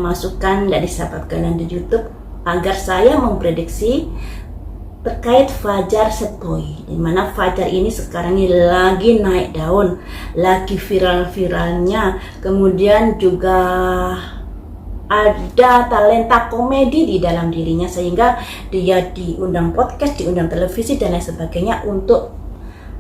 masukan dari sahabat kalian di YouTube agar saya memprediksi terkait Fajar Setboy, di mana Fajar ini sekarang ini lagi naik daun, lagi viral-viralnya, kemudian juga ada talenta komedi di dalam dirinya sehingga dia diundang podcast, diundang televisi dan lain sebagainya untuk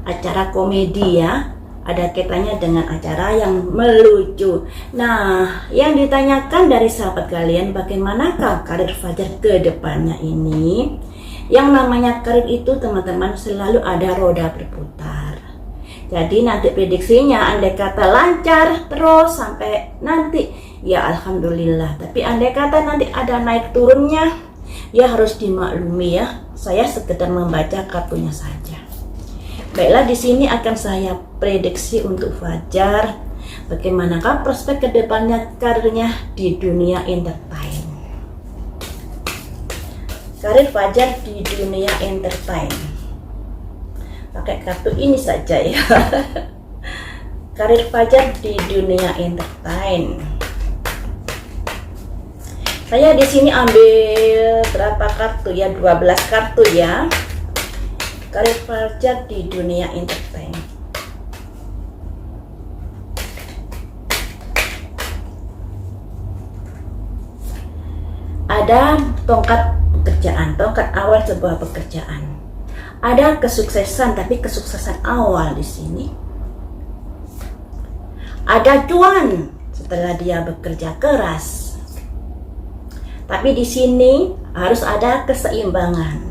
acara komedi ya. Ada kaitannya dengan acara yang melucu. Nah, yang ditanyakan dari sahabat kalian, bagaimanakah karir Fajar ke depannya ini? Yang namanya karir itu teman-teman selalu ada roda berputar. Jadi nanti prediksinya andai kata lancar terus sampai nanti, ya alhamdulillah. Tapi andai kata nanti ada naik turunnya, ya harus dimaklumi ya. Saya sekedar membaca kartunya saja. Baiklah, di sini akan saya prediksi untuk Fajar bagaimanakah prospek kedepannya karirnya di dunia entertain. Karir Fajar di dunia entertain. Pakai kartu ini saja ya. Karir Fajar di dunia entertain. Saya di sini ambil berapa kartu ya? 12 kartu ya. Karir Fajar di dunia entertain. Ada tongkat pekerjaan, tongkat awal sebuah pekerjaan. Ada kesuksesan, tapi kesuksesan awal di sini. Ada cuan setelah dia bekerja keras. Tapi di sini harus ada keseimbangan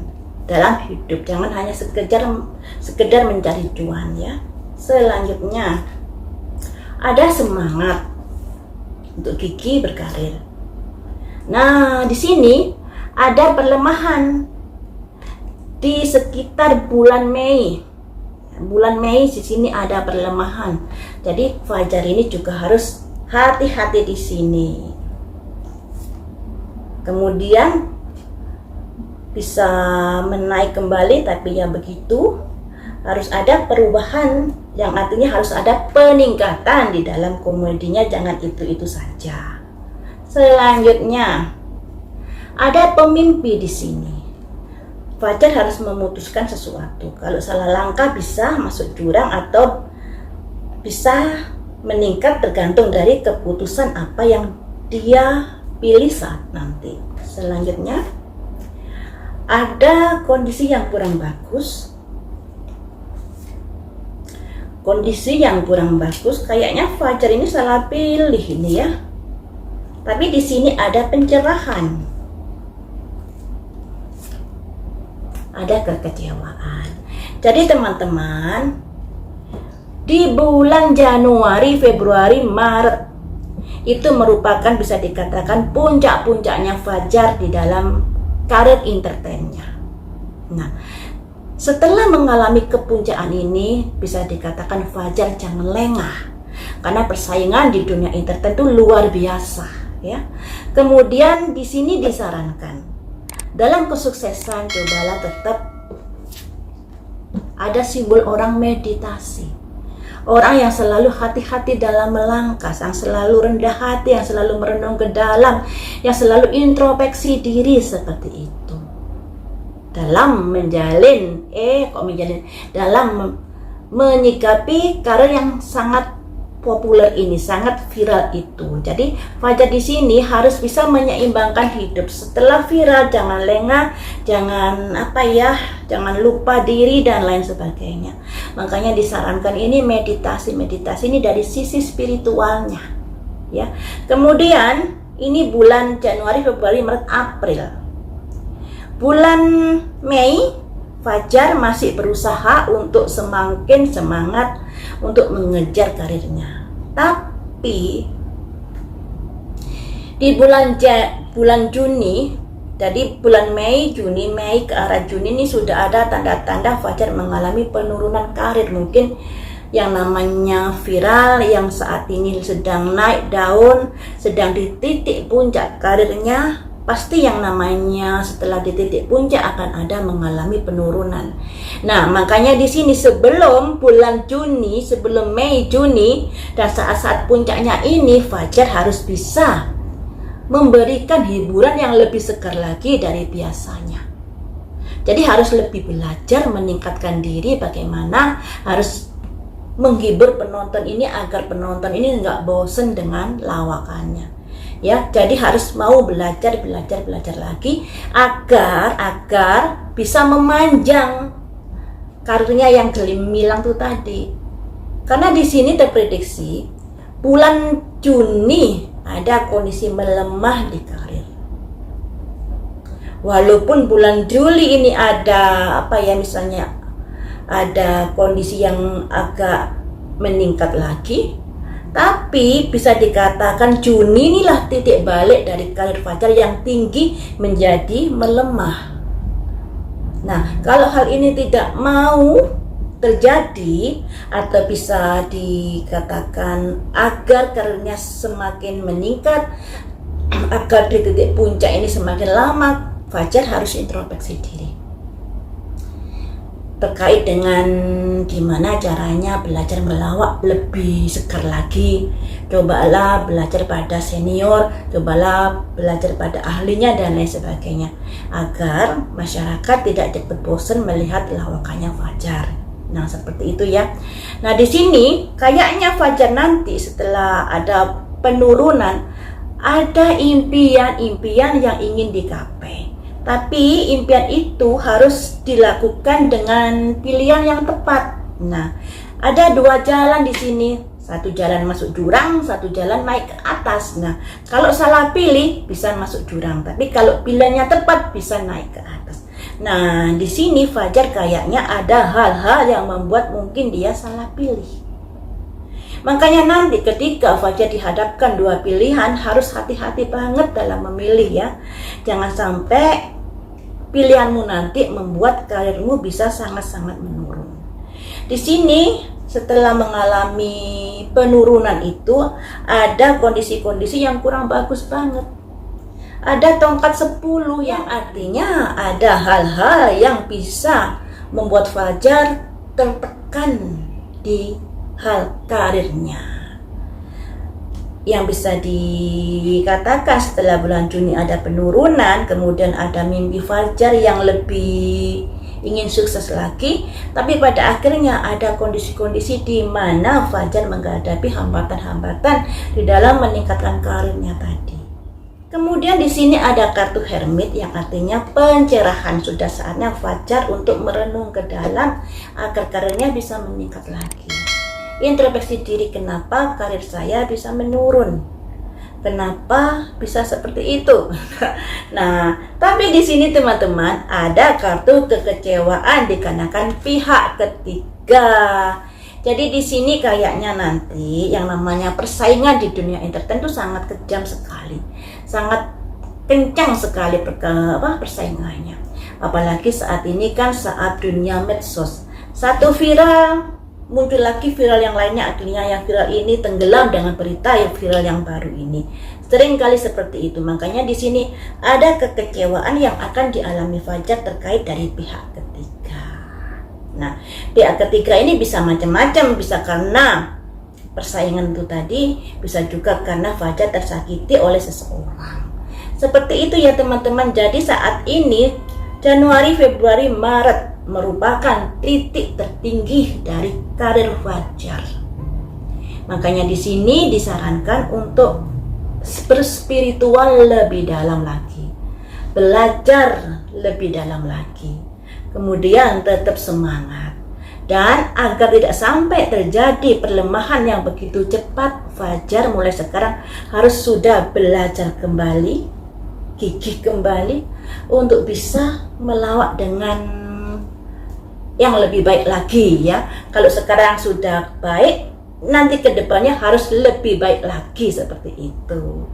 dalam hidup, jangan hanya sekedar mencari cuan ya. Selanjutnya ada semangat untuk gigi berkarir. Nah, di sini ada perlemahan di sekitar bulan Mei. Bulan Mei di sini ada perlemahan. Jadi Fajar ini juga harus hati-hati di sini. Kemudian bisa menaik kembali, tapi ya begitu, harus ada perubahan yang artinya harus ada peningkatan di dalam komedinya, jangan itu-itu saja. Selanjutnya ada pemimpi di sini. Fajar harus memutuskan sesuatu. Kalau salah langkah bisa masuk jurang atau bisa meningkat tergantung dari keputusan apa yang dia pilih saat nanti. Selanjutnya ada kondisi yang kurang bagus. Kondisi yang kurang bagus, kayaknya Fajar ini salah pilih ini ya. Tapi di sini ada pencerahan. Ada kekecewaan. Jadi teman-teman, di bulan Januari, Februari, Maret itu merupakan bisa dikatakan puncak-puncaknya Fajar di dalam karir entertainnya. Nah, setelah mengalami kepuncakan ini, bisa dikatakan Fajar jangan lengah, karena persaingan di dunia entertain itu luar biasa, ya. Kemudian di sini disarankan dalam kesuksesan cobalah tetap ada simbol orang meditasi, orang yang selalu hati-hati dalam melangkah, yang selalu rendah hati, yang selalu merenung ke dalam, yang selalu introspeksi diri seperti itu. Dalam dalam menyikapi karir yang sangat populer ini, sangat viral itu. Jadi Fajar di sini harus bisa menyeimbangkan hidup. Setelah viral jangan lengah, jangan jangan lupa diri dan lain sebagainya. Makanya disarankan ini meditasi ini dari sisi spiritualnya, ya. Kemudian ini bulan Januari, Februari, Maret, April. Bulan Mei Fajar masih berusaha untuk semakin semangat untuk mengejar karirnya. Tapi di bulan Juni, jadi bulan Mei, Juni, Mei ke arah Juni ini sudah ada tanda-tanda Fajar mengalami penurunan karir. Mungkin yang namanya viral, yang saat ini sedang naik daun, sedang di titik puncak karirnya, pasti yang namanya setelah di titik puncak akan ada mengalami penurunan. Nah, makanya di sini sebelum bulan Juni, sebelum Mei, Juni dan saat-saat puncaknya ini Fajar harus bisa memberikan hiburan yang lebih segar lagi dari biasanya. Jadi harus lebih belajar meningkatkan diri bagaimana harus menghibur penonton ini agar penonton ini nggak bosen dengan lawakannya. Ya, jadi harus mau belajar lagi agar bisa memanjang karirnya yang gemilang tuh tadi. Karena di sini terprediksi bulan Juni ada kondisi melemah di karir. Walaupun bulan Juli ini ada misalnya ada kondisi yang agak meningkat lagi, tapi bisa dikatakan Juni inilah titik balik dari karir Fajar yang tinggi menjadi melemah. Nah, kalau hal ini tidak mau terjadi atau bisa dikatakan agar karirnya semakin meningkat, agar di titik puncak ini semakin lama, Fajar harus introspeksi diri terkait dengan gimana caranya belajar melawak lebih segar lagi. Cobalah belajar pada senior, cobalah belajar pada ahlinya dan lain sebagainya, agar masyarakat tidak cepat bosan melihat lawakannya Fajar. Nah, seperti itu ya. Nah, di sini kayaknya Fajar nanti setelah ada penurunan, ada impian-impian yang ingin digapai. Tapi impian itu harus dilakukan dengan pilihan yang tepat. Nah, ada dua jalan di sini. Satu jalan masuk jurang, satu jalan naik ke atas. Nah, kalau salah pilih bisa masuk jurang, tapi kalau pilihannya tepat bisa naik ke atas. Nah, di sini Fajar kayaknya ada hal-hal yang membuat mungkin dia salah pilih. Makanya nanti ketika Fajar dihadapkan dua pilihan harus hati-hati banget dalam memilih ya. Jangan sampai pilihanmu nanti membuat karirmu bisa sangat-sangat menurun. Di sini setelah mengalami penurunan itu ada kondisi-kondisi yang kurang bagus banget. Ada tongkat 10 yang artinya ada hal-hal yang bisa membuat Fajar tertekan di hal karirnya. Yang bisa dikatakan setelah bulan Juni ada penurunan, kemudian ada mimpi Fajar yang lebih ingin sukses lagi, tapi pada akhirnya ada kondisi-kondisi di mana Fajar menghadapi hambatan-hambatan di dalam meningkatkan karirnya tadi. Kemudian di sini ada kartu Hermit yang artinya pencerahan. Sudah saatnya Fajar untuk merenung ke dalam agar karirnya bisa meningkat lagi. Introspeksi diri, kenapa karir saya bisa menurun? Kenapa bisa seperti itu? Nah, tapi di sini teman-teman ada kartu kekecewaan dikarenakan pihak ketiga. Jadi di sini kayaknya nanti yang namanya persaingan di dunia entertain itu sangat kejam sekali, sangat kencang sekali persaingannya. Apalagi saat ini kan saat dunia medsos, satu viral muncul lagi viral yang lainnya, akhirnya yang viral ini tenggelam dengan berita yang viral yang baru ini. Sering kali seperti itu. Makanya di sini ada kekecewaan yang akan dialami Fajar terkait dari pihak ketiga. Nah, pihak ketiga ini bisa macam-macam, bisa karena persaingan itu tadi, bisa juga karena Fajar tersakiti oleh seseorang. Seperti itu ya teman-teman. Jadi saat ini Januari, Februari, Maret merupakan titik tertinggi dari karir Fajar. Makanya di sini disarankan untuk berspiritual lebih dalam lagi, belajar lebih dalam lagi, kemudian tetap semangat. Dan agar tidak sampai terjadi perlemahan yang begitu cepat, Fajar mulai sekarang harus sudah belajar kembali, gigih kembali untuk bisa melawak dengan yang lebih baik lagi ya. Kalau sekarang sudah baik, nanti kedepannya harus lebih baik lagi seperti itu.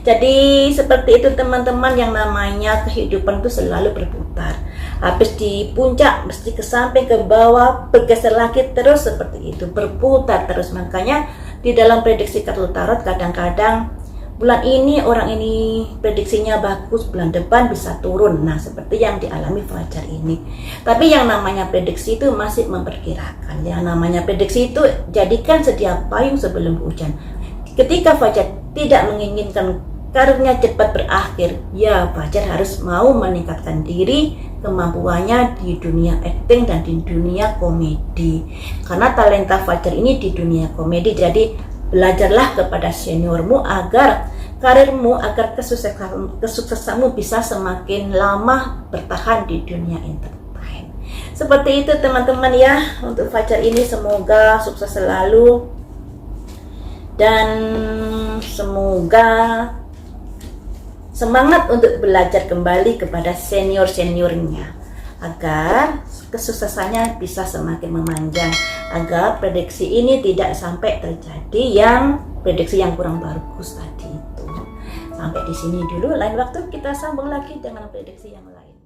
Jadi seperti itu teman-teman, yang namanya kehidupan itu selalu berputar. Habis di puncak mesti ke samping, ke bawah, bergeser lagi terus, seperti itu, berputar terus. Makanya di dalam prediksi kartu tarot kadang-kadang bulan ini orang ini prediksinya bagus, bulan depan bisa turun. Nah, seperti yang dialami Fajar ini. Tapi yang namanya prediksi itu masih memperkirakan. Yang namanya prediksi itu jadikan sedia payung sebelum hujan. Ketika Fajar tidak menginginkan karirnya cepat berakhir, ya Fajar harus mau meningkatkan diri, kemampuannya di dunia akting dan di dunia komedi. Karena talenta Fajar ini di dunia komedi, jadi belajarlah kepada seniormu agar karirmu, agar kesuksesanmu bisa semakin lama bertahan di dunia entertain. Seperti itu teman-teman ya, untuk Fajar ini semoga sukses selalu dan semoga semangat untuk belajar kembali kepada senior-seniornya agar kesuksesannya bisa semakin memanjang, agar prediksi ini tidak sampai terjadi yang prediksi yang kurang bagus tadi itu. Sampai di sini dulu, lain waktu kita sambung lagi dengan prediksi yang lain.